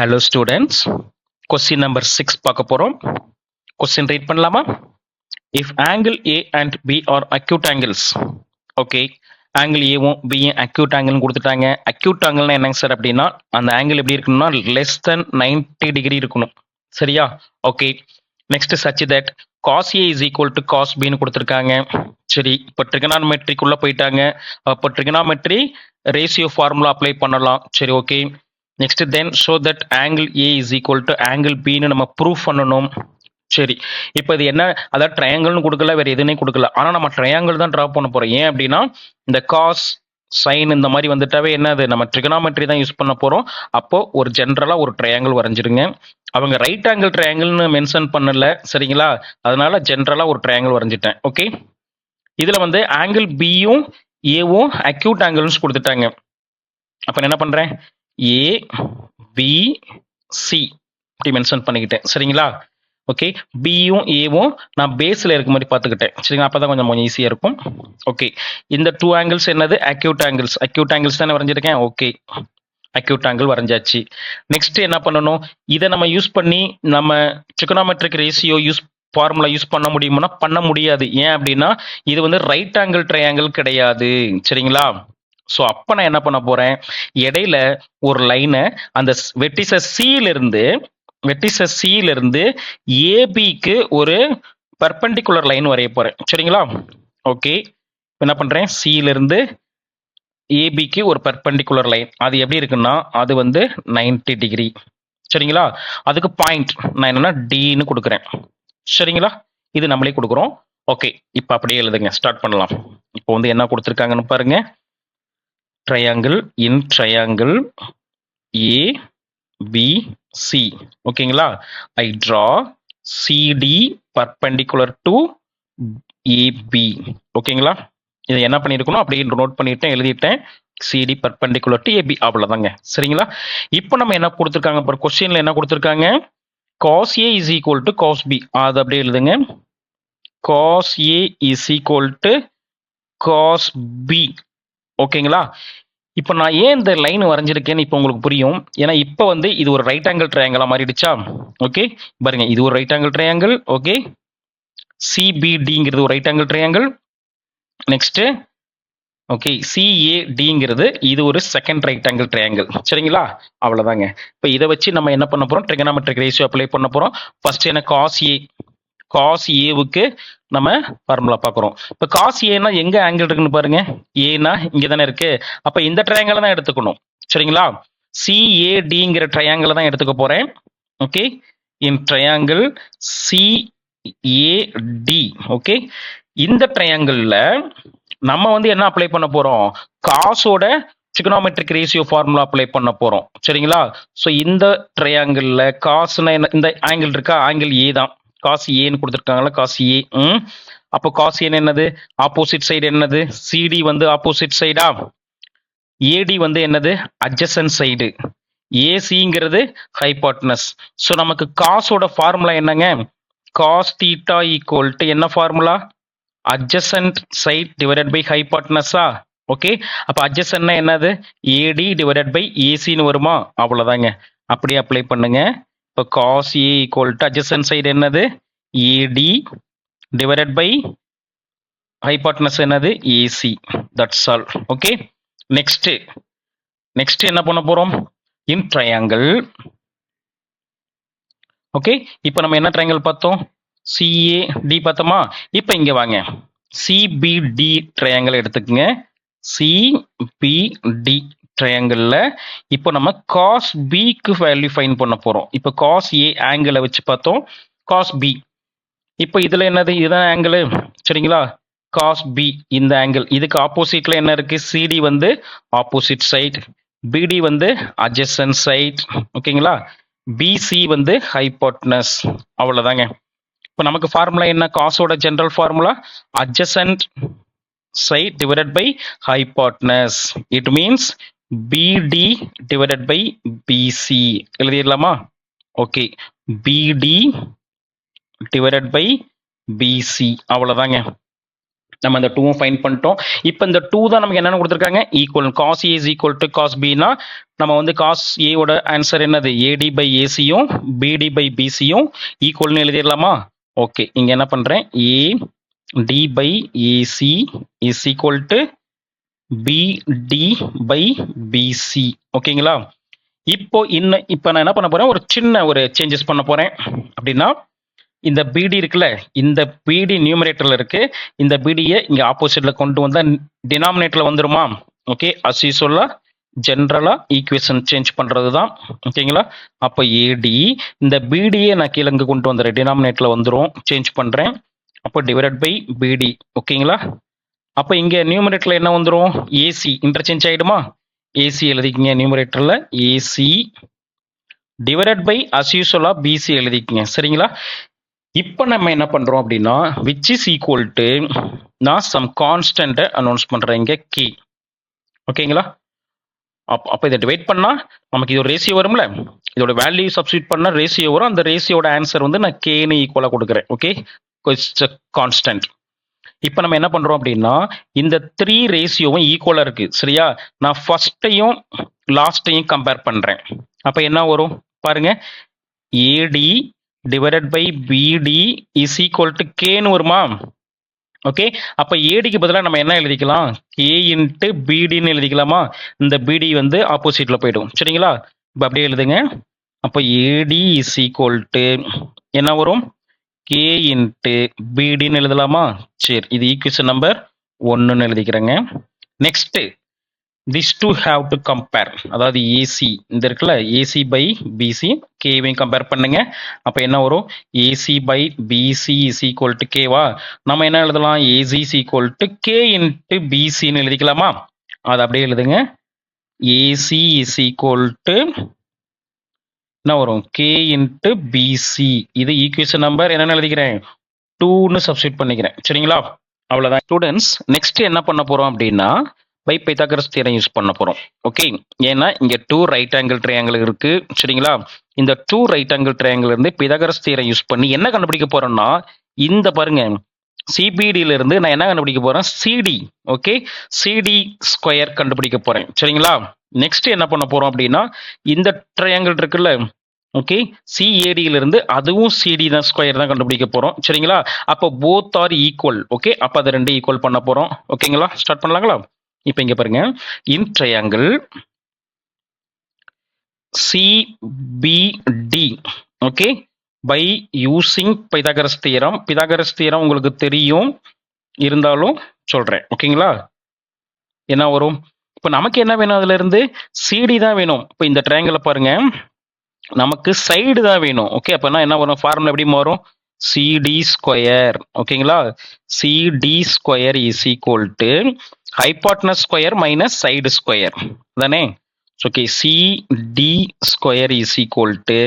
Hello students, question number 6 பார்க்க போறோம். Question read பண்ணலாமா? If angle A and B are acute angles, okay, angle A வும் B யும் acute angle கொடுத்துட்டாங்க. acute angle என்னங்க sir அப்படின்னா அந்த angle எப்படி இருக்கணும்னா less than 90 degree இருக்கணும். சரியா? okay, next such that cos A is equal to cos B ன்னு கொடுத்துருக்காங்க. சரி, இப்போ trigonometric உள்ள போயிட்டாங்க. அப்போ trigonometry ratio formula apply பண்ணலாம். சரி, okay. Next then show that angle A is equal to angle பின்னு நம்ம ப்ரூஃப் பண்ணணும். சரி, இப்போ இது என்ன, அதாவது ட்ரையாங்கிள்னு கொடுக்கல, வேற எதுனே கொடுக்கல, ஆனால் நம்ம ட்ரையாங்கிள் தான் ட்ரா பண்ண போறோம். ஏன் அப்படின்னா இந்த காஸ் சைன் இந்த மாதிரி வந்துட்டாவே என்னது, நம்ம ட்ரிகனாமெட்ரி தான் யூஸ் பண்ண போறோம். அப்போ ஒரு ஜென்ரலா ஒரு ட்ரையாங்கிள் வரைஞ்சிருங்க. அவங்க ரைட் ஆங்கிள் ட்ரையாங்கிள்னு மென்ஷன் பண்ணல, சரிங்களா? அதனால ஜென்ரலா ஒரு ட்ரையாங்கிள் வரைஞ்சிட்டேன். ஓகே, இதுல வந்து ஆங்கிள் பியும் ஏவும் அக்யூட் ஆங்கிள்ஸ் கொடுத்துட்டாங்க. அப்ப என்ன பண்றேன், ஏ பி சி இப்படி மென்ஷன் பண்ணிக்கிட்டேன். சரிங்களா? ஓகே, பியும் ஏவும் நான் பேஸ்ல இருக்க மாதிரி பார்த்துக்கிட்டேன். சரிங்களா? அப்பதான் கொஞ்சம் ஈஸியா இருக்கும். ஓகே, இந்த டூ ஆங்கிள்ஸ் என்னது, அக்யூட் ஆங்கிள்ஸ். அக்யூட் ஆங்கிள்ஸ் தானே வரைஞ்சிருக்கேன். ஓகே, அக்யூட் ஆங்கிள் வரைஞ்சாச்சு. நெக்ஸ்ட் என்ன பண்ணணும், இதை நம்ம யூஸ் பண்ணி நம்ம ட்ரிகோனோமெட்ரிக் ரேஷியோ ஃபார்முலா யூஸ் பண்ண முடியும்னா பண்ண முடியாது. ஏன் அப்படின்னா இது வந்து ரைட் ஆங்கிள் ட்ரையாங்கிள் கிடையாது. சரிங்களா? ஸோ அப்போ நான் என்ன பண்ண போறேன், இடையில ஒரு லைனை அந்த வெர்டிசஸ் சி இருந்து ஏபிக்கு ஒரு பெர்பெண்டிகுலர் லைன் வரைய போறேன். சரிங்களா? ஓகே, என்ன பண்றேன், சி இருந்து ஏபிக்கு ஒரு பெர்பெண்டிகுலர் லைன். அது எப்படி இருக்குன்னா அது வந்து 90 டிகிரி. சரிங்களா? அதுக்கு பாயிண்ட் நான் என்னன்னா டின்னு கொடுக்குறேன். சரிங்களா? இது நம்மளே கொடுக்குறோம். ஓகே, இப்போ அப்படியே எழுதுங்க, ஸ்டார்ட் பண்ணலாம். இப்போ வந்து என்ன கொடுத்துருக்காங்கன்னு பாருங்க. Triangle in triangle A B C. ஓகேங்களா? I draw CD perpendicular to AB. ஓகேங்களா? இதை என்ன பண்ணியிருக்கணும், அப்படியே நோட் பண்ணிட்டேன், எழுதிட்டேன். சிடி பர்பெண்டிகுலர் டு ஏபி, அவ்வளோதாங்க. சரிங்களா? இப்போ நம்ம என்ன கொடுத்துருக்காங்க, இப்போ கொஸ்டின்ல என்ன கொடுத்துருக்காங்க, cos A is equal to cos B. அது அப்படியே எழுதுங்க. cos A is equal to cos B. ஓகேங்களா? இப்போ நான் ஏன் இந்த லைன் வரைஞ்சிருக்கேன்னு இப்போ உங்களுக்கு புரியும். ஏன்னா இப்போ வந்து இது ஒரு ரைட் ஆங்கிள் ட்ரையாங்கிளா மாறிடுச்சா? ஓகே, பாருங்க, இது ஒரு ரைட் ஆங்கிள் ட்ரையாங்கிள். ஓகே, சிபிடிங்கிறது ஒரு right angle triangle. Next okay, சிஏடிங்கிறது இது ஒரு செகண்ட் ரைட் ஆங்கிள் ட்ரையாங்கிள். சரிங்களா? அவ்வளோதாங்க. இப்போ இதை வச்சு நம்ம என்ன பண்ண போறோம், ட்ரிகோனோமெட்ரிக் ரேஷியோ அப்ளை பண்ண போறோம். ஃபர்ஸ்ட் என்ன, காஸ் ஏவுக்கு நம்ம ஃபார்முலா பார்க்குறோம். இப்போ காஸ் ஏனா எங்க ஆங்கிள் இருக்குன்னு பாருங்க. ஏனா இங்கே தானே இருக்கு. அப்போ இந்த ட்ரையாங்கிள் தான் எடுத்துக்கணும். சரிங்களா? சிஏடிங்கிற ட்ரையாங்கிள் தான் எடுத்துக்க போறேன். Okay, in triangle CAD. Okay, இந்த ட்ரையாங்கிள்ல நம்ம வந்து என்ன அப்ளை பண்ண போறோம், காசோட ட்ரிகோனோமெட்ரிக் ரேஷியோ ஃபார்முலா அப்ளை பண்ண போறோம். சரிங்களா? ஸோ இந்த ட்ரையாங்கிள்ல காசுனா என்ன, இந்த ஆங்கிள் இருக்கா, ஆங்கிள் ஏ தான். காஸ் ஏன்னு கொடுத்துருக்காங்களா, காஸ் ஏ. அப்போ காஸ் ஏன்னு என்னது, ஆப்போசிட் சைடு என்னது, சிடி வந்து ஆப்போசிட் சைடா, ஏடி வந்து என்னது, அட்ஜசன்ட் சைடு, ஏசிங்கிறது ஹைபாட்னஸ். ஸோ நமக்கு காசோட ஃபார்முலா என்னங்க, காஸ் தீட்டா ஈக்குவல் டு என்ன formula, adjacent side divided by ஹைபாட்னஸா. ஓகே, அப்போ அட்ஜசன்ட்னா என்னது, ஏடி டிவைடட் பை ஏசின்னு வருமா? அவ்வளோதாங்க. அப்படியே அப்ளை பண்ணுங்க. இப்போ cos A equal to adjacent side என்னது, ஏடி டிவைடட் பை ஹைபாட்னஸ் என்னது, AC. That's all. Okay, next என்ன பண்ண போறோம், இன் ட்ரையாங்கிள். ஓகே, இப்போ நம்ம என்ன ட்ரையாங்கிள் பார்த்தோம், சிஏடி பார்த்தோமா? இப்போ இங்க வாங்க, சிபிடி ட்ரையாங்கிள் எடுத்துக்கங்க. சிபிடி ட்ரையாங்கிள்ல இப்போ நம்ம காஸ் பிக்கு வேல்யூ ஃபைண்ட் பண்ண போறோம். இப்போ காஸ் ஏ ஆங்கிளை வச்சு பார்த்தோம், காஸ் பி. இப்போ இதுல என்னது, இதுதான் ஆங்கிள். சரிங்களா? காஸ் பி இந்த ஆங்கிள், இதுக்கு ஆப்போசிட்ல என்ன இருக்கு, சிடி வந்து ஆப்போசிட் சைட், பிடி வந்து அட்ஜசன்ட் சைட். ஓகேங்களா? பிசி வந்து ஹைபாட்னஸ். அவ்வளவுதாங்க. இப்போ நமக்கு ஃபார்முலா என்ன, காசோட general formula adjacent side divided by hypotenuse. It means BD divided by BC. எழுதிடலாமா? Okay, BD divided by BC. அவ்வளோதாங்க. நம்ம இந்த 2 ஃபைண்ட் பண்ணிட்டோம். இப்போ இந்த 2 தான் நமக்கு என்னென்ன கொடுத்துருக்காங்க, equal cos A is equal to cos B னா நம்ம வந்து cos A ஓட ஆன்சர் என்னது, AD by AC-யும் BD by BC-யும் ஈக்குவல்னு எழுதிடலாமா? ஓகே, இங்க என்ன பண்றேன், AD by AC is equal to BD by BC. ஓகேங்களா? இப்போ நான் என்ன பண்ண போறேன், ஒரு சின்ன ஒரு சேஞ்சஸ் பண்ண போறேன். அப்படின்னா இந்த பிடி இருக்குல்ல, இந்த பிடி நியூமரேட்டர்ல இருக்கு, இந்த பிடியை இங்க ஆப்போசிட்ல கொண்டு வந்தா டினாமினேட்டர்ல வந்துருமா? ஓகே, அஸ் யூசுவலா ஜென்ரலா ஈக்குவேஷன் சேஞ்ச் பண்றது தான். ஓகேங்களா? அப்போ ஏடி இந்த பிடியை நான் கீழே இங்க கொண்டு வந்துடுறேன், டினாமினேட்டர்ல வந்துடும், சேஞ்ச் பண்றேன். அப்போ டிவைடட் பை பிடி. ஓகேங்களா? அப்போ இங்க நியூமரேட்டர்ல என்ன வந்துடும், ஏசி இன்டர்சேஞ்ச் ஆயிடுமா? ஏசி எழுதிக்கிங்க நியூமரேட்டர்ல, ஏசி டிவைடட் பை அஸ் யூசுவலா பிசி எழுதிக்கிங்க. சரிங்களா? இப்போ நம்ம என்ன பண்றோம் அப்படின்னா, விச் இஸ் ஈக்குவல் டு, நான் சம் கான்ஸ்டன்ட்டை அனௌன்ஸ் பண்றேன் இங்க கே. ஓகேங்களா? அப்போ இதை டிவைட் பண்ணா நமக்கு இது ஒரு ரேஷியோ வரும்ல, இதோட வேல்யூ சப்ஸ்டியூட் பண்ணா ரேஷியோ வரும். அந்த ரேஷியோட ஆன்சர் வந்து நான் கேன்னு ஈக்குவலா கொடுக்குறேன். Okay, constant. இப்போ நம்ம என்ன பண்றோம் அப்படின்னா, இந்த 3 ரேஷியோவும் ஈக்குவலா இருக்கு. சரியா? நான் ஃபர்ஸ்டையும் லாஸ்டையும் கம்பேர் பண்றேன். அப்ப என்ன வரும் பாருங்க, ஏடி டிவைடட் பை பிடி இஸ் ஈக்குவல் டு கேன்னு வருமா? ஓகே, அப்ப ஏடிக்கு பதிலாக நம்ம என்ன எழுதிக்கலாம், கே இன்ட்டு பிடின்னு எழுதிக்கலாமா? இந்த பிடி வந்து ஆப்போசிட்ல போயிடும். சரிங்களா? இப்போ அப்படியே எழுதுங்க. அப்போ ஏடி இஸ் ஈக்குவல் டு என்ன வரும், கே இன்ட்டு பிடின்னு எழுதலாமா? சரி, இது ஈக்குவேஷன் நம்பர் 1ன்னு எழுதிக்கிறேங்க. Next, this two have to compare, அதாவது ஏசி இந்த இருக்குல்ல, ஏசி பை பிசி, கேவையும் கம்பேர் பண்ணுங்க. அப்போ என்ன வரும், AC by BC is equal to கேவா? நம்ம என்ன எழுதலாம், AC is equal to K into பிசின்னு எழுதிக்கலாமா? அது அப்படியே எழுதுங்க. ஏசி இஸ் ஈக்குவல் டு என்ன வரும், கே இன்ட்டு பிசி. இது ஈக்குவேஷன் நம்பர் என்னென்னு எழுதிக்கிறேன், 2ன்னு சப்ஸ்டியூட் பண்ணிக்கிறேன். சரிங்களா? அவ்வளோதான் ஸ்டூடெண்ட்ஸ். நெக்ஸ்ட் என்ன பண்ண போறோம் அப்படின்னா, பை பைத்தாகரஸ் தியரம் யூஸ் பண்ண போறோம். ஓகே, ஏன்னா இங்க 2 ரைட் ஆங்கிள் ட்ரையாங்கிள் இருக்கு. சரிங்களா? இந்த 2 ரைட் ஆங்கிள் ட்ரையாங்கிள் இருந்து பைத்தாகரஸ் தியரம் யூஸ் பண்ணி என்ன கண்டுபிடிக்க போறோம்னா, இந்த பாருங்க சிபிடியில இருந்து நான் என்ன கண்டுபிடிக்க போறேன், சிடி. ஓகே, சிடி ஸ்கொயர் கண்டுபிடிக்க போறேன். சரிங்களா? நெக்ஸ்ட் என்ன பண்ண போறோம் அப்படின்னா, இந்த ட்ரையாங்கிள் இருக்குல்ல, ஓகே, சிஏடியில இருந்து அதுவும் சிடி தான் ஸ்கொயர் தான் கண்டுபிடிக்க போறோம். சரிங்களா? அப்போ போத் ஆர் ஈக்குவல். ஓகே, அப்போ அது 2 ஈக்குவல் பண்ண போறோம். ஓகேங்களா? ஸ்டார்ட் பண்ணலாங்களா? இப்போ இங்க பாருங்க, in triangle CBD, okay, by using Pythagoras theorem. Pythagoras theorem உங்களுக்கு தெரியும், இருந்தாலும் சொல்றேன். ஓகேங்களா? என்ன வரும், இப்போ நமக்கு என்ன வேணும், அதுல இருந்து சிடி தான் வேணும். இப்போ இந்த ட்ரையாங்கிளை பாருங்க, நமக்கு சைடு தான் வேணும். ஓகே, அப்போ என்ன வரும், ஃபார்முலா எப்படி மாறும், சிடி ஸ்கொயர். ஓகேங்களா? CD square is equal to hypotenuse square minus side square தானே? Okay, CD square is equal to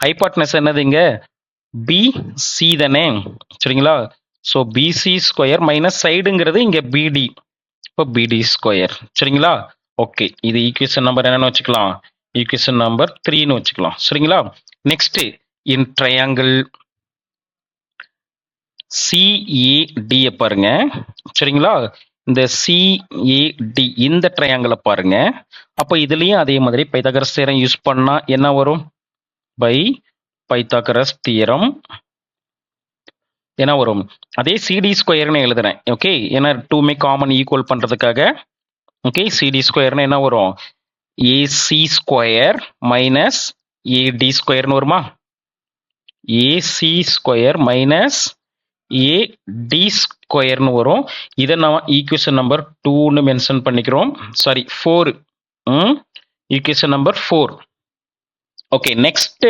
hypotenuse என்னதுங்க, பிசி தானே? சரிங்களா? ஸோ பிசி ஸ்கொயர் மைனஸ் சைடுங்கிறது இங்க பிடி, இப்போ பிடி ஸ்கொயர். சரிங்களா? ஓகே, இது ஈக்குவேஷன் நம்பர் என்னன்னு வச்சுக்கலாம், ஈக்குவேஷன் நம்பர் 3ன்னு வச்சுக்கலாம். சரிங்களா? நெக்ஸ்ட், இன் ட்ரையாங்கிள் சிஏடி பாருங்க. சரிங்களா? இந்த சிஏடி இந்த ட்ரையாங்கிளை பாருங்க. அப்போ இதுலயும் அதே மாதிரி பைத்தாகரஸ் தியரம் யூஸ் பண்ணா என்ன வரும், பை பைத்தாகரஸ் தியரம் என்ன வரும், அதே சிடி ஸ்கொயர்னு எழுதுறேன். ஓகே, ஏன்னா 2மே காமன் ஈக்குவல் பண்றதுக்காக. ஓகே, சிடி ஸ்கொயர்னு என்ன வரும், ஏசி ஸ்கொயர் மைனஸ் ஏடி ஸ்கொயர்னு வருமா? ஏசி ஸ்கொயர் மைனஸ் ஏடி ஸ்கொயர்னு வரும். இதை நம்ம ஈக்குவேஷன் நம்பர் 2ன்னு மென்ஷன் பண்ணிக்கிறோம். Sorry 4, equation number 4. Okay, next,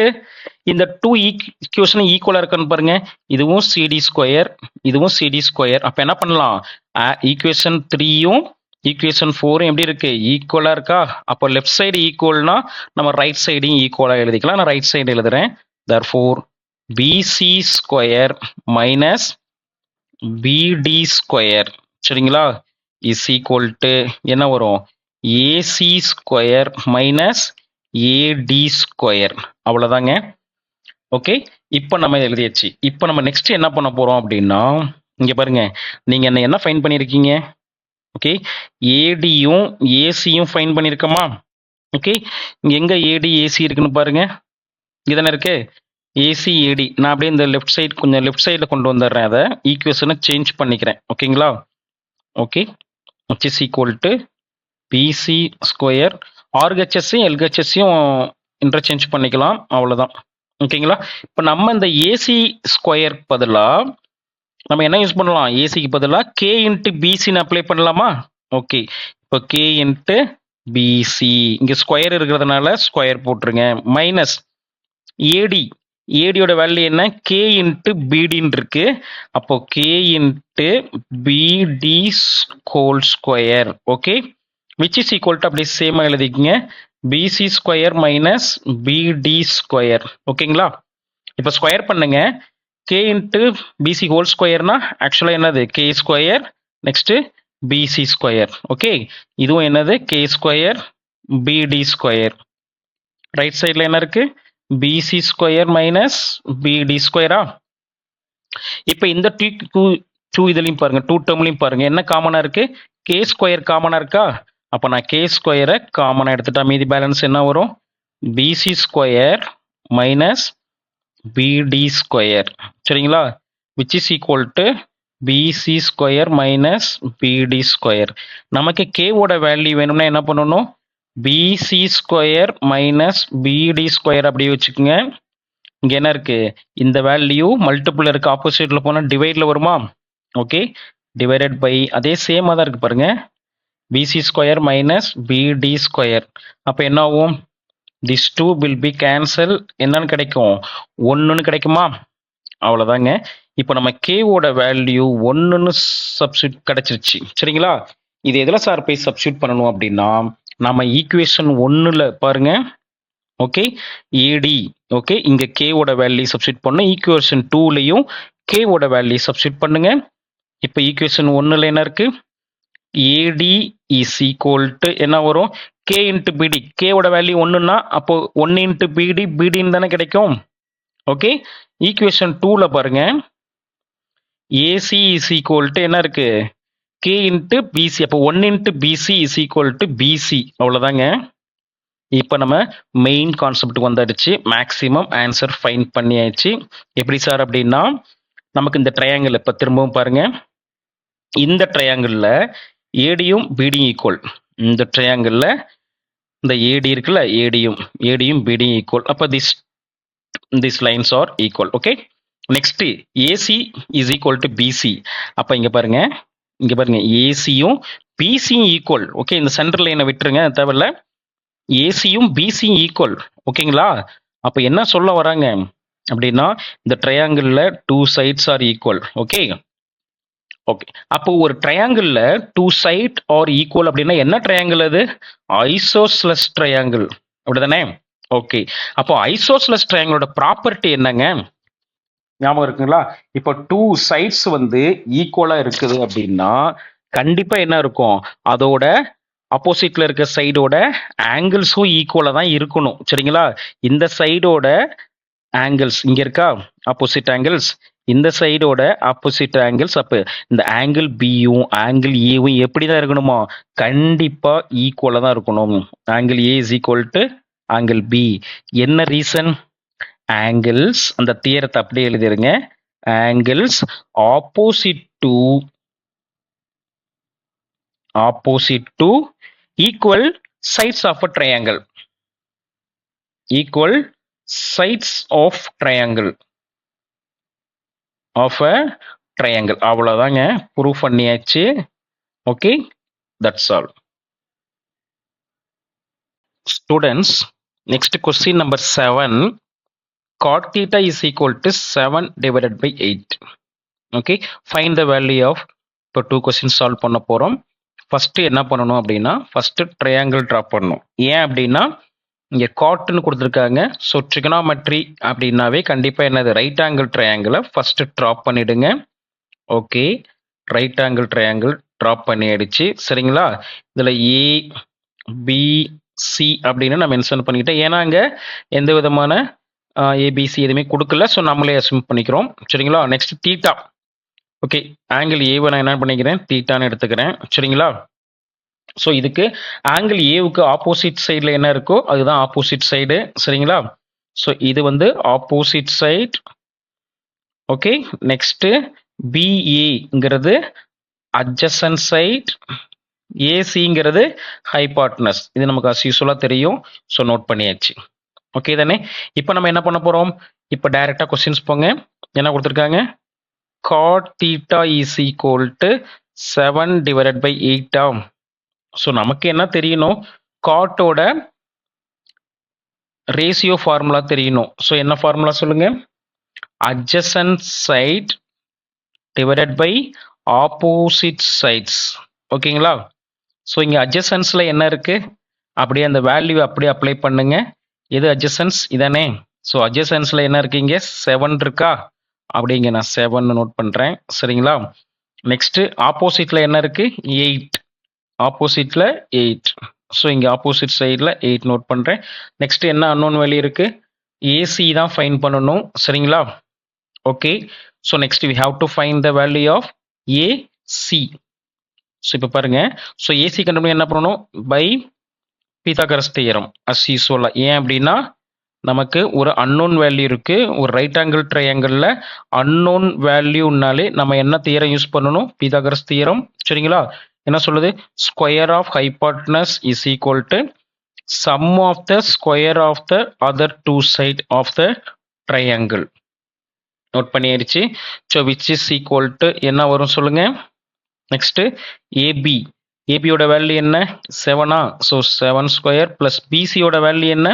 இந்த 2 ஈக்குவேஷன் ஈக்குவலா இருக்கான்னு பாருங்க. இதுவும் சிடி ஸ்கொயர், இதுவும் சிடி ஸ்கொயர். அப்ப என்ன பண்ணலாம், ஈக்குவேஷன் 3யும் ஈக்குவேஷன் 4ம் எப்படி இருக்கு, ஈக்குவலா இருக்கா? அப்போ லெஃப்ட் சைடு ஈக்குவல்னா நம்ம ரைட் சைடையும் ஈக்குவலா எழுதிக்கலாம். நான் ரைட் சைடு எழுதுறேன். therefore PC square minus BD square, சரிங்களா, இஸ் ஈக்குவல் டு என்ன வரும், ஏசி ஸ்கொயர் மைனஸ் ஏடி ஸ்கொயர். அவ்வளோதாங்க. ஓகே, இப்போ நம்ம எழுதியாச்சு. இப்போ நம்ம நெக்ஸ்ட் என்ன பண்ண போறோம் அப்படின்னா, இங்க பாருங்க, நீங்க என்ன ஃபைண்ட் பண்ணியிருக்கீங்க? ஓகே, ஏடியும் ஏசியும் ஃபைண்ட் பண்ணியிருக்கோமா? ஓகே, இங்க எங்க ஏடி ஏசி இருக்குன்னு பாருங்க. இங்க தானே இருக்கு ஏசி ஏடி. நான் அப்படியே இந்த லெஃப்ட் சைடில் கொண்டு வந்துடுறேன். அதை ஈக்குவேஷனை சேஞ்ச் பண்ணிக்கிறேன். ஓகேங்களா? Okay, which is equal to B C square. ஆர்ஹெச்எஸ்ஸையும் எல்ஹெச்எஸ்ஸையும் இன்டர்சேஞ்ச் பண்ணிக்கலாம், அவ்வளோதான். ஓகேங்களா? இப்போ நம்ம இந்த ஏசி ஸ்கொயர் பதிலாக நம்ம என்ன யூஸ் பண்ணலாம்? ஏசிக்கு பதிலாக கே இன்ட்டு பிசின்னு அப்ளை பண்ணலாமா? ஓகே, இப்போ கே இன்ட்டு பிசி, இங்கே ஸ்கொயர் இருக்கிறதுனால ஸ்கொயர் போட்டுருங்க. மைனஸ் ஏடி, ஏடியோட வேல்யூ என்ன? கே இன்ட்டு பிடின்னு இருக்கு. அப்போ கே இன்ட்டு பிடி whole square. Okay, which is equal to அப்படியே சேமா எழுதிக்கங்க, PC square minus BD square. ஓகேங்களா? இப்போ ஸ்கொயர் பண்ணுங்க. கே இன்ட்டு பிசி ஹோல் ஸ்கொயர்னா ஆக்சுவலாக என்னது? K square next PC square. Okay, இதுவும் என்னது? கே ஸ்கொயர் பிடி ஸ்கொயர். ரைட் சைடில் என்ன இருக்கு? பிசி ஸ்கொயர் மைனஸ் பிடி ஸ்கொயரா? இப்போ இந்த டூ இதுலையும் பாருங்க, டூ டேர்ம்லையும் பாருங்க, என்ன காமனா இருக்கு? கே ஸ்கொயர் காமனா இருக்கா? அப்போ நான் கே ஸ்கொயரை காமனா எடுத்துட்டா மீதி பேலன்ஸ் என்ன வரும்? PC square minus BD square. சரிங்களா? Which is equal to PC square minus BD square. நமக்கு கேவோட வேல்யூ வேணும்னா என்ன பண்ணணும்? PC square minus BD square அப்படியே வச்சுக்கோங்க. இங்க என்ன இருக்கு? இந்த வேல்யூ மல்டிபிள் இருக்கு, ஆப்போசிட்ல போனா டிவைட்ல வருமா? ஓகே, டிவைடட் பை அதே சேமா தான் இருக்கு பாருங்க, BC square minus BD square. அப்போ என்ன ஆகும்? This two will be cancel. என்னன்னு கிடைக்கும்? 1ன்னு கிடைக்குமா? அவ்வளோதாங்க. இப்போ நம்ம கேவோட வேல்யூ 1ன்னு சப்ஸ்டியூட் கிடைச்சிருச்சு. சரிங்களா? இது எதில் சார் போய் சப்ஸ்டியூட் பண்ணணும் அப்படின்னா, நம்ம ஈக்குவேஷன் 1ல் பாருங்க. ஓகே, ஏடி. ஓகே, இங்கே கேவோட வேல்யூ சப்ஸ்டியூட் பண்ணணும். ஈக்குவேஷன் 2லையும் கேவோட வேல்யூ சப்ஸ்டியூட் பண்ணுங்க. இப்போ ஈக்குவேஷன் 1ல் என்ன இருக்கு? ஏடி இஸ் ஈக்குவல் டு என்ன வரும்? கே இன்ட்டு பிடி. கேவோட வேல்யூ 1ன்னா அப்போ 1 இன்ட்டு பிடி, பிடின்னு தானே கிடைக்கும். ஓகே, ஈக்குவேஷன் 2ல பாருங்க, ஏசி இஸ் ஈக்குவல் டு என்ன இருக்கு? K into BC. அப்போ 1 into BC is equal to BC. அவ்வளோதாங்க. இப்போ நம்ம மெயின் கான்செப்ட் வந்தாச்சு. மேக்ஸிமம் ஆன்சர் ஃபைண்ட் பண்ணியாச்சு. எப்படி சார் அப்படின்னா, நமக்கு இந்த ட்ரையாங்கிள் இப்போ திரும்பவும் பாருங்க, இந்த ட்ரையாங்கிளில் ஏடியும் பிடியும் ஈக்குவல். இந்த ட்ரையாங்கிளில் இந்த ஏடி இருக்குல்ல, ஏடியும் பிடியும் ஈக்குவல். அப்போ this lines are equal. Okay, next AC is equal to BC. அப்போ இங்கே பாருங்க ஏசியும் பிசியும் ஈக்குவல். ஓகே, இந்த சென்டர் லைனை விட்டுருங்க, தேவையில்ல. ஏசியும் பிசியும் ஈக்குவல். ஓகேங்களா? அப்போ என்ன சொல்ல வராங்க அப்படின்னா, இந்த ட்ரையாங்கிளில் 2 sides are equal. Okay, okay, அப்போ ஒரு ட்ரையாங்கிளில் 2 சைட் ஆர் ஈக்குவல் அப்படின்னா என்ன ட்ரையாங்கிள் அது? ஐசோஸ்லஸ் ட்ரையாங்கிள், அப்படிதானே? ஓகே, அப்போ ஐசோஸ்லஸ் ட்ரையாங்கிளோட ப்ராப்பர்ட்டி என்னங்க? ஞாபகம் இருக்குங்களா? இப்போ 2 சைட்ஸ் வந்து ஈக்குவலா இருக்குது அப்படின்னா கண்டிப்பா என்ன இருக்கும்? அதோட ஆப்போசிட்ல இருக்க சைடோட ஆங்கிள்ஸும் ஈக்குவலா தான் இருக்கணும். சரிங்களா? இந்த சைடோட ஆங்கிள்ஸ் இங்க இருக்கா, ஆப்போசிட் ஆங்கிள்ஸ், இந்த சைடோட ஆப்போசிட் ஆங்கிள்ஸ். அப்போ இந்த ஆங்கிள் பியும் ஆங்கிள் ஏவும் எப்படி தான் இருக்கணுமா? கண்டிப்பா ஈக்குவலா தான் இருக்கணும். Angle A is equal to angle B. என்ன ரீசன்? ஆங்கிள்ஸ், அந்த தியரத்தை அப்படியே எழுதிருங்க, angles opposite to equal sides of a triangle. Equal sides of triangle அவ்வளோதாங்க, ப்ரூவ் பண்ணியாச்சு. Okay, that's all. Students, next question number 7. cot theta is equal to 7 divided by 8. Okay, find the value of. இப்போ 2 question solve பண்ண போகிறோம். First என்ன பண்ணணும் அப்படின்னா, first triangle draw பண்ணணும். ஏன் அப்படின்னா இங்கே காட்டுன்னு கொடுத்துருக்காங்க. ஸோ ட்ரிகனாமெட்ரி அப்படின்னாவே கண்டிப்பாக என்னது? ரைட் ஆங்கிள் ட்ரையாங்கிளை ஃபஸ்ட்டு ட்ரா பண்ணிவிடுங்க. Okay, right angle triangle draw பண்ணிடுச்சு. சரிங்களா? இதில் ஏபிசி அப்படின்னு நான் மென்ஷன் பண்ணிக்கிட்டேன். ஏன்னா அங்கே எந்த விதமான ஏபிசி எதுவுமே கொடுக்கல. ஸோ நம்மளே அஸ்யூம் பண்ணிக்கிறோம். சரிங்களா? Next theta. ஓகே, ஆங்கிள் ஏவை நான் என்ன பண்ணிக்கிறேன், தீட்டான்னு எடுத்துக்கிறேன். சரிங்களா? ஸோ இதுக்கு ஆங்கிள் ஏவுக்கு ஆப்போசிட் சைடில் என்ன இருக்கோ அதுதான் ஆப்போசிட் சைடு. சரிங்களா? ஸோ இது வந்து ஆப்போசிட் சைட். ஓகே, நெக்ஸ்ட் பிஏங்கிறது அட்ஜசன்ட் சைட், ஏசிங்கிறது ஹைபாட்னஸ். இது நமக்கு அஸ் யூஸ்வலாக தெரியும். ஸோ நோட் பண்ணியாச்சு. ஓகே தானே? இப்போ நம்ம என்ன பண்ண போகிறோம், இப்போ டைரெக்டாக கொஸ்டின்ஸ் போங்க. என்ன கொடுத்துருக்காங்க, cot theta is equal to 7 divided by 8 ஆம். ஸோ நமக்கு என்ன தெரியணும், காட்டோட ரேஷியோ ஃபார்முலா தெரியணும். ஸோ என்ன ஃபார்முலா சொல்லுங்க, adjacent side divided by opposite sides. ஓகேங்களா? ஸோ இங்கே அட்ஜசன்ஸில் என்ன இருக்கு, அப்படியே அந்த வேல்யூ அப்படியே அப்ளை பண்ணுங்க. எது அட்ஜசன்ஸ், இதானே? ஸோ அட்ஜசன்ஸில் என்ன இருக்கு, இங்கே 7 இருக்கா, அப்படிங்க நான் 7 நோட் பண்ணுறேன். சரிங்களா? நெக்ஸ்ட் ஆப்போசிட்ல என்ன இருக்கு, 8. ஆப்போசிட்ல 8. ஸோ இங்கே ஆப்போசிட் சைடில் 8 நோட் பண்ணுறேன். நெக்ஸ்ட் என்ன அன்னோன் வேல்யூ இருக்கு, ஏசி தான் ஃபைண்ட் பண்ணணும். சரிங்களா? Okay, so next we have to find the value of AC. So இப்போ பாருங்க, ஸோ ஏசி கண்டுபிடிக்க என்ன பண்ணணும், பை பீத்தாகரஸ் தியரம் அஸ் யூஸ்வலா. ஏன் அப்படின்னா நமக்கு ஒரு அன்னோன் வேல்யூ இருக்கு. ஒரு ரைட் ஆங்கிள் ட்ரையாங்கிளில் அன்னோன் வேல்யூனாலே நம்ம என்ன தியரம் யூஸ் பண்ணணும், பீத்தாகரஸ் தியரம். சரிங்களா? என்ன சொல்லுது, square of hypotenuse is equal to sum of the square of the other two side of the triangle. Note பண்ணியாச்சு. So which is equal to என்ன வரும் சொல்லுங்க. நெக்ஸ்ட் ஏபி, ஏபியோட வேல்யூ என்ன, 7ஆ. ஸோ 7 ஸ்கொயர் பிளஸ் பிசியோட வேல்யூ என்ன,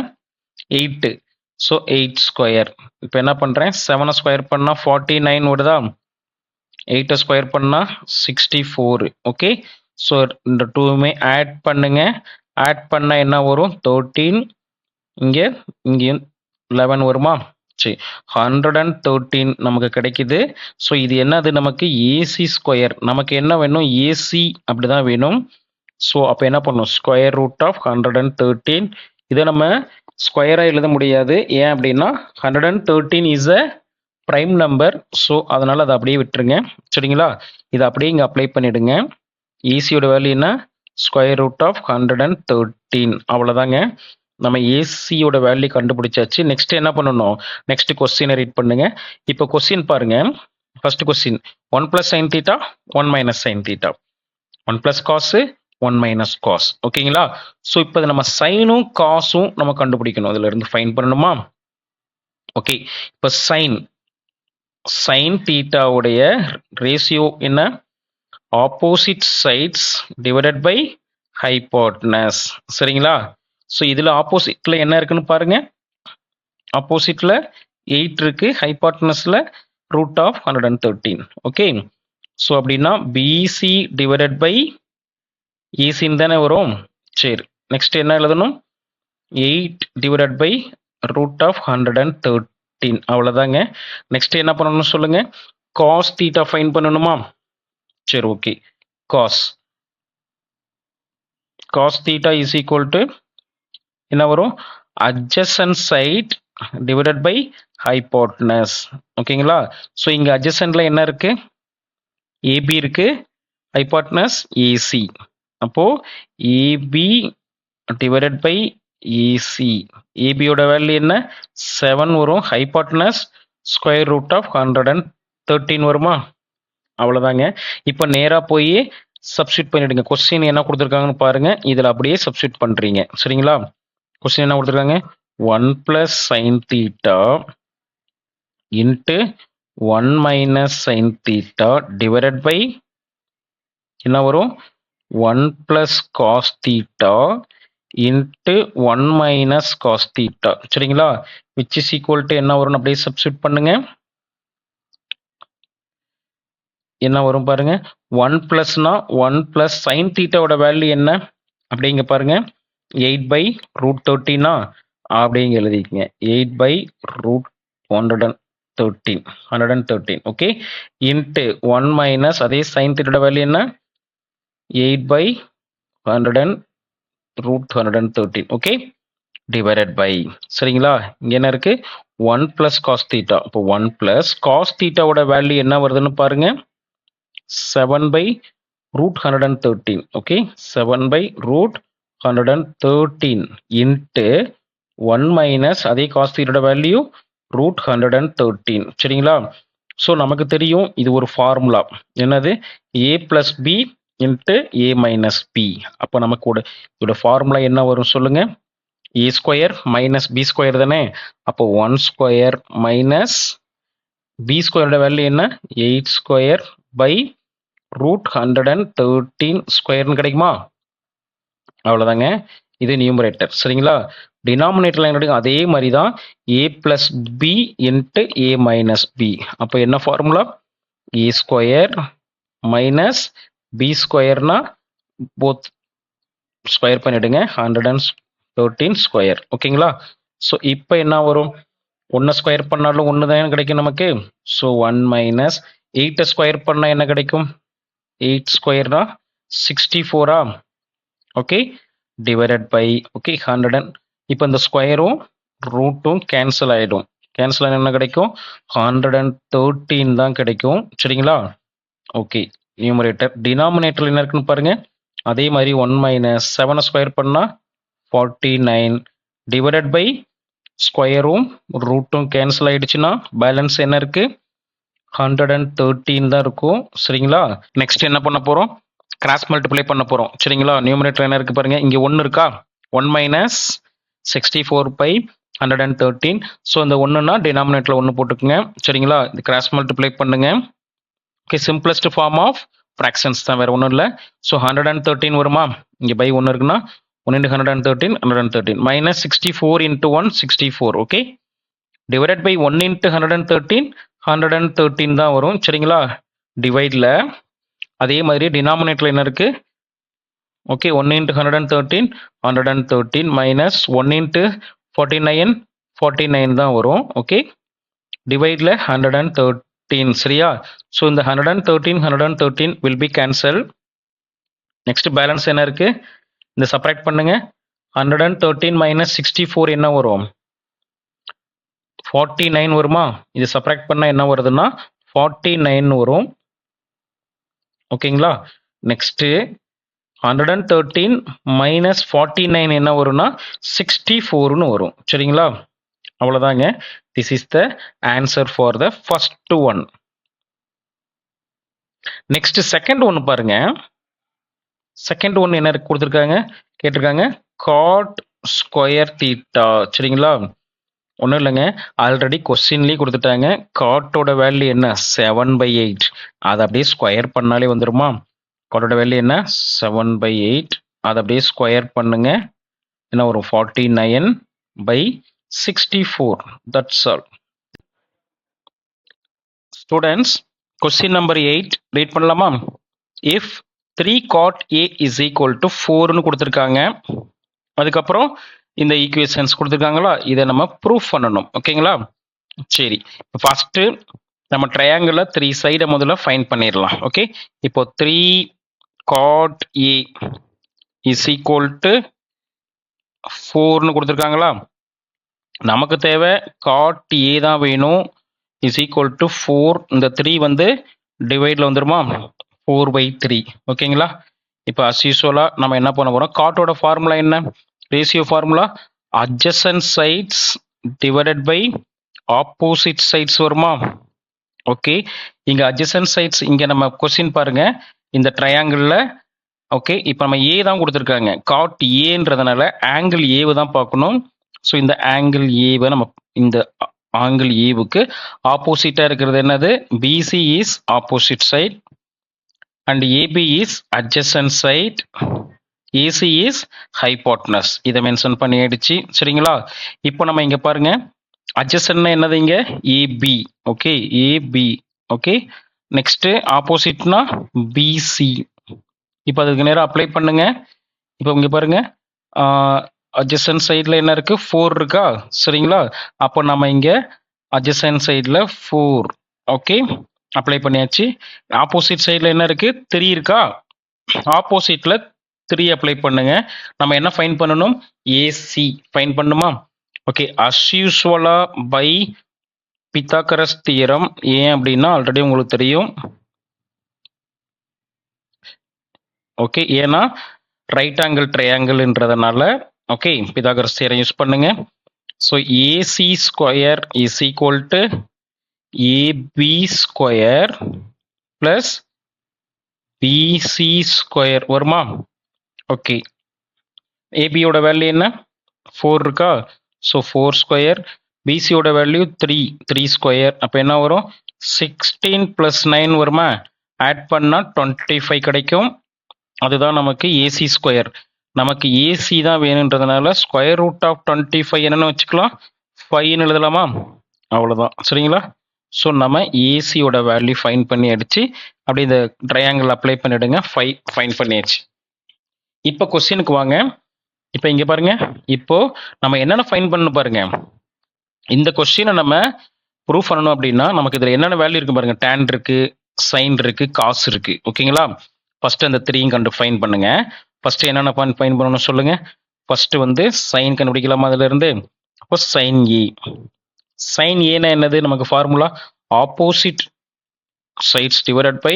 8. So 8 square. இப்போ என்ன பண்ணுறேன், 7 ஸ்கொயர் பண்ணால் 49 வருதா, 8 ஸ்கொயர் பண்ணால் 64. ஓகே, ஸோ இந்த டூவுமே ஆட் பண்ணுங்க. ஆட் பண்ணால் என்ன வரும், 13. இங்கேயும் 11 வருமா. சரி, 113 நமக்கு கிடைக்குது. ஸோ இது என்னது, நமக்கு ஏசி ஸ்கொயர். நமக்கு என்ன வேணும், ஏசி அப்படிதான் வேணும். ஸோ அப்போ என்ன பண்ணணும், ஸ்கொயர் ரூட் ஆஃப் 113. இதை நம்ம ஸ்கொயராக எழுத முடியாது. ஏன் அப்படின்னா 113 is a prime number. So அதனால் அதை அப்படியே விட்டுருங்க. சரிங்களா? இதை அப்படியே இங்கே அப்ளை பண்ணிவிடுங்க. ஏசியோட வேல்யூ என்ன, ஸ்கொயர் ரூட் ஆஃப் 113. அவ்வளோதாங்க, நம்ம ஏசியோட வேல்யூ கண்டுபிடிச்சாச்சு. நெக்ஸ்ட் என்ன பண்ணணும், நெக்ஸ்ட் கொஸ்டினை ரீட் பண்ணுங்க. இப்போ கொஸ்டின் பாருங்க. First question 1 + sin θ 1 - sin θ, 1 + cos 1 - cos. ஓகேங்களா? ஸோ இப்போ நம்ம சைனும் காசும் நம்ம கண்டுபிடிக்கணும். அதுல இருந்து ஃபைன் பண்ணணுமா. ஓகே, இப்போ சைன் தீட்டாவுடைய ரேஷியோ என்ன, opposite sides divided by hypotenuse. சரிங்களா? ஸோ இதில் ஆப்போசிட்ல என்ன இருக்குன்னு பாருங்க. ஆப்போசிட்ல 8 இருக்கு, ஹைபாட்னஸ்ல ரூட் ஆஃப் 113. ஓகே, ஸோ அப்படின்னா பிசி டிவைடட் பை ஏசின்னு தானே வரும். சரி, நெக்ஸ்ட் என்ன எழுதணும், 8 டிவைடட் பை ரூட் ஆஃப் 113. அவ்வளோதாங்க. நெக்ஸ்ட் என்ன பண்ணணும் சொல்லுங்க, காஸ் தீட்டா ஃபைன் பண்ணணுமா. சரி, okay, cos theta is equal to என்ன வரும், adjacent side divided by hypotenuse. ஓகேங்களா? ஸோ இங்க adjacentல என்ன இருக்கு, ஏபி இருக்கு, ஹைபாட்னஸ் ஏசி. அப்போ ஏபி டிவைடட் பை ஏசி. ஏபியோட வேல்யூ என்ன, 7 வரும், ஹைபாட்னஸ் ஸ்கொயர் ரூட் ஆஃப் 113 வருமா. அவ்வளோதாங்க. இப்போ நேராக போய் சப்ஸ்டியூட் பண்ணிடுங்க. கொஸ்டின் என்ன கொடுத்துருக்காங்கன்னு பாருங்க, இதில் அப்படியே சப்ஸ்டியூட் பண்ணுறீங்க. சரிங்களா? கொஸ்டின் என்ன கொடுத்துருக்காங்க, 1 + sin θ into 1 - sin θ divided by என்ன வரும், 1 + cos θ இன்ட்டு 1 - cos θ. சரிங்களா? விச் இஸ் ஈக்குவல் டு என்ன வரும், அப்படியே சப்ஸ்டியூட் பண்ணுங்க. என்ன வரும் பாருங்க, 1 +னா 1 + sin θவோட வேல்யூ என்ன, அப்படிங்க பாருங்க, 8/√13. அப்படிங்க எழுதிக்கங்க, 8/√113. ஓகே, இன்ட்டு 1 - அதே sin θவோட வேல்யூ என்ன, 8/113. Okay, divided by. சரிங்களா? இங்க என்ன இருக்கு, 1 + cos θ. இப்போ 1 + cos θவோட வேல்யூ என்ன வருதுன்னு பாருங்க, 7 by root 113. Okay, 7 by root 113 into 1 minus அதே cos theta வேல்யூ root 113. சரிங்களா? ஸோ நமக்கு தெரியும் இது ஒரு ஃபார்முலா. என்னது? a plus b into a minus b. அப்போ நமக்கு இதோட ஃபார்முலா என்ன வரும் சொல்லுங்க? a square minus b square தானே? அப்போ 1 ஸ்கொயர் மைனஸ் b ஸ்கொயரோட வேல்யூ என்ன? 8 ஸ்கொயர் பை ரூட் 113 ஸ்கொயர்னு கிடைக்குமா? அவ்வளோதாங்க. இது நியூமரேட்டர். சரிங்களா? டினாமினேட்டர்ல என்ன கிடைக்கும்? அதே மாதிரி தான் a plus B into a minus B. அப்போ என்ன formula? a square minus b ஸ்கொயர்னா போத் ஸ்கொயர் பண்ணிடுங்க. 113 ஸ்கொயர். ஓகேங்களா? ஸோ இப்போ என்ன வரும்? 1 ஸ்கொயர் பண்ணாலும் 1 தான் கிடைக்கும் நமக்கு. ஸோ 1 மைனஸ் 8 ஸ்கொயர் பண்ணால் என்ன கிடைக்கும்? 8 ஸ்கொயர்னா 64. Okay, divided by okay 100. இப்போ இந்த ஸ்கொயரும் ரூட்டும் கேன்சல் ஆகிடும். கேன்சல் ஆன என்ன கிடைக்கும்? 113 தான் கிடைக்கும். சரிங்களா? Okay, numerator. டினாமினேட்டர் என்ன இருக்குன்னு பாருங்க. அதே மாதிரி 1 மைனஸ் 7 ஸ்கொயர் பண்ணால் 49 டிவைடட் பை ஸ்கொயரும் ரூட்டும் கேன்சல் ஆயிடுச்சுன்னா பேலன்ஸ் என்ன இருக்கு? 113 தான் இருக்கும். சரிங்களா? நெக்ஸ்ட் என்ன பண்ண போறோம்? கிராஸ் மல்டிப்ளை பண்ண போறோம். சரிங்களா? நியூமரேட்டர் என்ன இருக்கு பாருங்க. இங்க 1 இருக்கா? 1 மைனஸ் 64 பை 113. ஸோ இந்த 1னா டினாமினேட்டர்ல 1 போட்டுக்குங்க. சரிங்களா? இது கிராஸ் மல்டிப்ளை பண்ணுங்க. Okay, simplest form of fractions தான், வேற ஒன்றும் இல்லை. ஸோ 113 வருமா? இங்கே பை 1 இருக்குன்னா 1 into 113 113 minus 64 into 1 64. Okay, divided by 1 into 113 113 தான் வரும். சரிங்களா? டிவைட்ல அதே மாதிரி டினாமினேட்டர்ல என்ன இருக்கு? ஓகே, 1 into 113 113 மைனஸ் 1 into 49 49 தான் வரும். ஓகே, டிவைட்ல 113. சரியா? ஸோ இந்த 113 113 will be cancel. Next balance என்ன இருக்கு? இந்த செப்பரேட் பண்ணுங்க. 113 மைனஸ் 64 என்ன வரும்? 49 வருமா? இது செப்பரேட் பண்ணா என்ன வருதுன்னா 49 வரும். ஓகேங்களா? நெக்ஸ்ட் 113 மைனஸ் 49 என்ன வரும்னா 64ன்னு வரும். சரிங்களா? அவ்வளோதாங்க. This is the answer for the first one. Next second one பாருங்க. செகண்ட் ஒன் என்ன கொடுத்துருக்காங்க? கேட்டிருக்காங்க காட் ஸ்கொயர் தீட்டா. சரிங்களா? ஒன்றும் இல்லைங்க, ஆல்ரெடி கொஸ்டின்லேயே கொடுத்துட்டாங்க. காட்டோட வேல்யூ என்ன? 7/8. அதை அப்படியே ஸ்கொயர் பண்ணாலே வந்துருமா? காட்டோட வேல்யூ என்ன? 7/8. அதை அப்படியே ஸ்கொயர் பண்ணுங்க. என்ன வரும்? 49/64. That's all. Students, question number 8 read பண்ணலாமா? If 3 cot A is equal to 4ன்னு கொடுத்துருக்காங்க. அதுக்கப்புறம் இந்த ஈக்குவேஷன்ஸ் கொடுத்துருக்காங்களா, இதை நம்ம ப்ரூஃப் பண்ணணும். ஓகேங்களா? சரி, ஃபர்ஸ்ட் நம்ம ட்ரையாங்கிள் 3 சைடை முதல்ல ஃபைண்ட் பண்ணிடலாம். ஓகே, இப்போ 3 cot A is equal to 4ன்னு கொடுத்துருக்காங்களா. நமக்கு தேவை cot A தான் வேணும். is equal to 4. இந்த 3 வந்து டிவைட்ல வந்துருமா? 4/3. ஓகேங்களா? இப்போ as usual நம்ம என்ன பண்ண போறோம்? காட்டோட ஃபார்முலா என்ன? Ratio formula adjacent sides divided by opposite sides வருமா? ஓகே, இங்க adjacent sides, இங்க நம்ம கொஸ்டின் பாருங்க, இந்த ட்ரையாங்கிள்ல. ஓகே, இப்போ நம்ம ஏ தான் கொடுத்துருக்காங்க. காட் ஏன்றதுனால ஆங்கிள் ஏவை தான் பார்க்கணும். ஸோ இந்த ஆங்கிள் ஏவை நம்ம இந்த ஆங்கிள் ஏவுக்கு ஆப்போசிட்டா இருக்கிறது என்னது? B C is opposite side and A B is adjacent side, A C is hypotenuse. இதை மென்ஷன் பண்ணிடுச்சு. சரிங்களா? இப்போ நம்ம இங்க பாருங்க, adjacent என்னது? இங்க A B. Okay, A B. Okay, next ஆப்போசிட்னா பிசி. இப்போ அதுக்கு நேரம் அப்ளை பண்ணுங்க. இப்போ இங்க பாருங்க, adjacent சைடில் என்ன இருக்கு? 4 இருக்கா? சரிங்களா? அப்போ நம்ம இங்க adjacent சைடில் 4. ஓகே, அப்ளை பண்ணியாச்சு. ஆப்போசிட் சைடில் என்ன இருக்கு? 3 இருக்கா? ஆப்போசிட்ல 3 அப்ளை பண்ணுங்க. நம்ம என்ன ஃபைண்ட் பண்ணணும்? ஏசி ஃபைண்ட் பண்ணுமா? ஓகே, அஸ் யூஸ்வலா பை பித்தாகரஸ் தியரம். ஏன் அப்படின்னா ஆல்ரெடி உங்களுக்கு தெரியும், ஓகே, ஏன்னா ரைட் ஆங்கிள் ட்ரையாங்கிள்ன்றதுனால ஓகே பிதாகரஸ் தியரம் யூஸ் பண்ணுங்க. So A C square is equal to A B square plus B C square வருமா? ஓகே, ஏபியோட வேல்யூ என்ன? 4 இருக்கா? So 4 square. பிசியோட வேல்யூ 3 ஸ்கொயர். அப்போ என்ன வரும்? 16 + 9 வருமா? ஆட் பண்ணால் 25 கிடைக்கும். அதுதான் நமக்கு ஏசி ஸ்கொயர். நமக்கு ஏசி தான் வேணுன்றதுனால ஸ்கொயர் ரூட் ஆஃப் 25 என்னன்னு வச்சுக்கலாம்? 5ன்னு எழுதலாமா? அவ்வளோதான், சரிங்களா? ஸோ நம்ம ஏசியோட வேல்யூ ஃபைன் பண்ணி அடிச்சு அப்படி இந்த ட்ரையாங்கிள் அப்ளை பண்ணிடுங்க. 5 ஃபைன் பண்ணியாச்சு. இப்போ கொஸ்டினுக்கு வாங்க. இப்போ இங்கே பாருங்க, இப்போ நம்ம என்னென்ன ஃபைன் பண்ணணும் பாருங்க. இந்த கொஸ்டினை நம்ம ப்ரூஃப் பண்ணணும் அப்படின்னா நமக்கு இதில் என்னென்ன வேல்யூ இருக்கு பாருங்க. டேன் இருக்கு, சைன் இருக்கு, காஸ் இருக்கு. ஓகேங்களா? ஃபர்ஸ்ட் அந்த 3 கண்டு ஃபைன் பண்ணுங்க. ஃபர்ஸ்ட் என்னென்ன ஃபைன் பண்ணணும் சொல்லுங்க. ஃபர்ஸ்ட் வந்து சைன் கண்டுபிடிக்கலாமா அதுல இருந்து? அப்போ சைன் ஏ. சைன் ஏன்னா என்னது? நமக்கு formula opposite sides divided by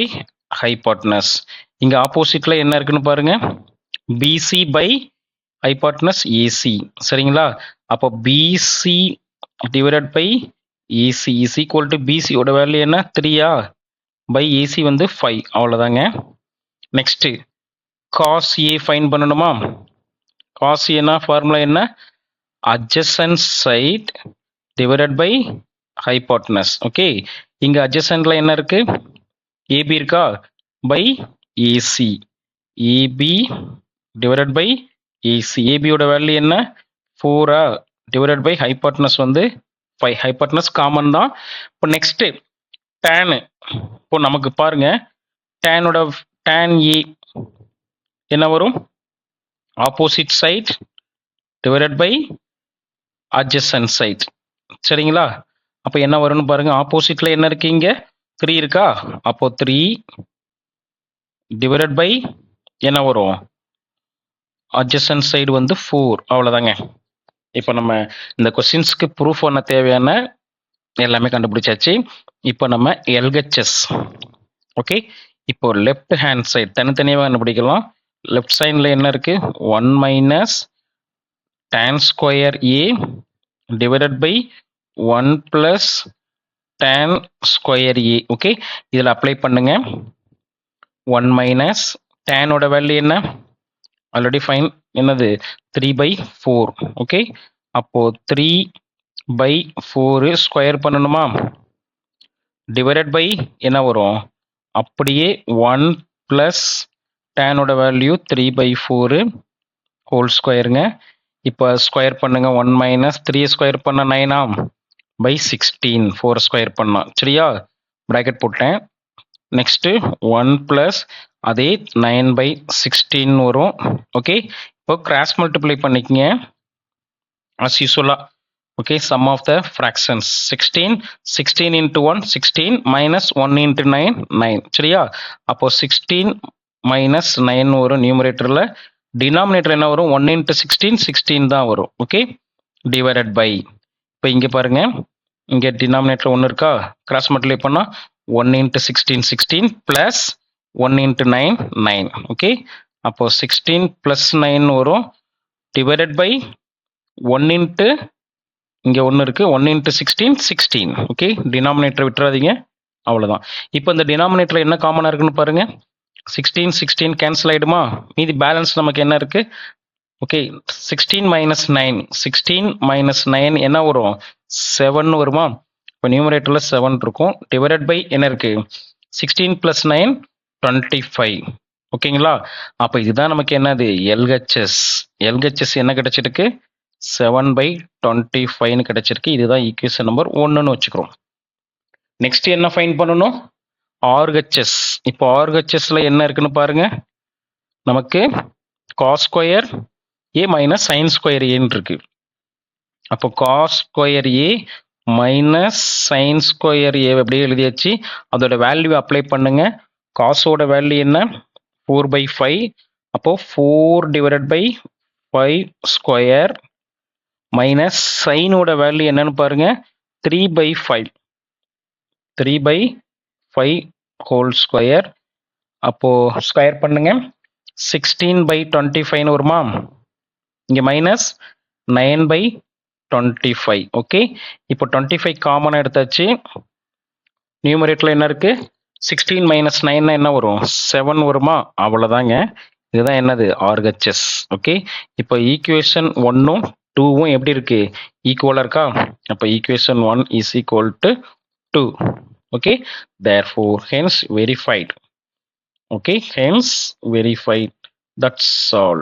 hypotenuse. இங்க ஆப்போசிட்ல என்ன இருக்குன்னு பாருங்க, பிசி பை ஹைபாட்னஸ் ஏசி. சரிங்களா? அப்போ B C divided by A C is equal to பிசியோட வேல்யூ என்ன? 3 பை ஏசி வந்து 5. அவ்வளோதாங்க. நெக்ஸ்ட் காஸ் ஏ ஃபைன் பண்ணணுமா? காஸ் ஏனா ஃபார்முலா என்ன? adjacent side divided by hypotenuse. Okay, இங்க adjacentல என்ன இருக்கு? AB இருக்கா? By AC. AB divided by AC. AB யோட வேல்யூ என்ன? 4 divided by hypotenuse வந்து 5. hypotenuse காமன் தான். இப்போ நெக்ஸ்ட் tan. இப்போ நமக்கு பாருங்க, tan A என்ன வரும்? Opposite side divided by adjacent side. சரிங்களா? அப்போ என்ன வரும்னு பாருங்க. ஆப்போசிட்ல என்ன இருக்கு? இங்க 3 இருக்கா? அப்போ 3 டிவைடட் பை என்ன வரும்? adjacent side வந்து 4. அவ்வளோதாங்க. இப்போ நம்ம இந்த கொஸ்டின்ஸ்க்கு ப்ரூஃப் பண்ண தேவையான எல்லாமே கண்டுபிடிச்சாச்சு. இப்போ நம்ம எல்ஹெச்எஸ். ஓகே, இப்போ லெஃப்ட் ஹேண்ட் சைடு தனித்தனியாக கண்டுபிடிக்கலாம். லெஃப்ட் சைடில் என்ன இருக்கு? 1 minus tan square A divided by 1 plus tan square A. Okay, இதில் அப்ளை பண்ணுங்க. 1 மைனஸ் டேனோட வேல்யூ என்ன? ஆல்ரெடி ஃபைன் என்னது? 3/4. ஓகே, அப்போ 3/4 ஸ்கொயர் பண்ணணுமா? டிவைடட் பை என்ன வரும்? அப்படியே 1 பிளஸ் டேனோட வேல்யூ 3/4 ஹோல் ஸ்கொயருங்க. இப்போ ஸ்கொயர் பண்ணுங்க. 1 மைனஸ் 3 ஸ்கொயர் பண்ண 9 பை 16. 4 ஸ்கொயர் பண்ணா. சரியா? ப்ராக்கெட் போட்டேன். நெக்ஸ்ட் 1 பிளஸ் அதே 9/16 வரும். ஓகே, இப்போ கிராஸ் மல்டிப்ளை பண்ணிக்கங்க as usual. Okay, sum of the fractions 16 into 1 16 minus 1 into 9 9. சரியா? அப்போ 16 minus 9 வரும் நியூமரேட்டர்ல. டினாமினேட்டர் என்ன வரும்? 1 into 16 16 தான் வரும். Okay, divided by. இப்போ இங்கே பாருங்க, இங்கே டினாமினேட்டர் 1 இருக்கா? கிராஸ் மல்டிப்ளை பண்ணா 1 into 16 16 plus 1 into 9 9. ஓகே, அப்போ 16 plus 9 வரும் டிவைடட் பை 1 into இங்கே 1 இருக்கு. 1 into 16 16. ஓகே, டினாமினேட்டர் விட்டுறாதீங்க. அவ்வளோதான். இப்போ இந்த டினாமினேட்டர் என்ன காமனாக இருக்குன்னு பாருங்க. 16 16 கேன்சல் ஆகிடுமா? மீதி பேலன்ஸ் நமக்கு என்ன இருக்கு? ஓகே, 16 minus 9 16 minus 9 என்ன வரும்? 7 வருமா? இப்போ நியூமரேட்டர்ல 7 இருக்கும். டிவைடட் பை என்ன இருக்கு? 16 plus 9 25. ஓகேங்களா? அப்போ இதுதான் நமக்கு என்னது? எல்ஹெச்எஸ். எல்ஹெச்எஸ் என்ன கிடைச்சிருக்கு? 7/25 கிடைச்சிருக்கு. இதுதான் ஈக்குவேஷன் நம்பர் 1ன்னு வச்சுக்கிறோம். நெக்ஸ்ட் என்ன ஃபைன் பண்ணணும்? ஆர்ஹெச்எஸ். இப்போ ஆர்ஹெச்எஸ்ல என்ன இருக்குன்னு பாருங்க. நமக்கு காஸ் ஸ்கொயர் ஏ மைனஸ் சைன் ஸ்கொயர் ஏன்னு இருக்கு. அப்போ காஸ் ஸ்கொயர் ஏ மைனஸ் சைன் ஸ்கொயர் ஏ அப்படியே எழுதியாச்சு. அதோட வேல்யூ அப்ளை பண்ணுங்க. காஸோட வேல்யூ என்ன? 4/5. அப்போ 4 டிவைடட் பை 5 ஸ்கொயர் மைனஸ் சைனோட வேல்யூ என்னன்னு பாருங்க. 3/5 3/5 ஹோல் ஸ்கொயர். அப்போ ஸ்கொயர் பண்ணுங்க. 16/25 வருமா? இங்க மைனஸ் 9/25. ஓகே, இப்போ 25 காமனா எடுத்தாச்சு. நியூமரேட்டர்ல என்ன இருக்கு? 16 மைனஸ் 9 என்ன வரும்? 7 வருமா? அவ்வளவுதாங்க. இதுதான் என்னது? RHS. ஓகே, இப்போ ஈக்குவேஷன் 1ம் 2வும் எப்படி இருக்கு? ஈக்குவலா இருக்கா? அப்ப equation 1 is equal to 2. Okay, therefore hence verified. Okay, hence verified. That's all.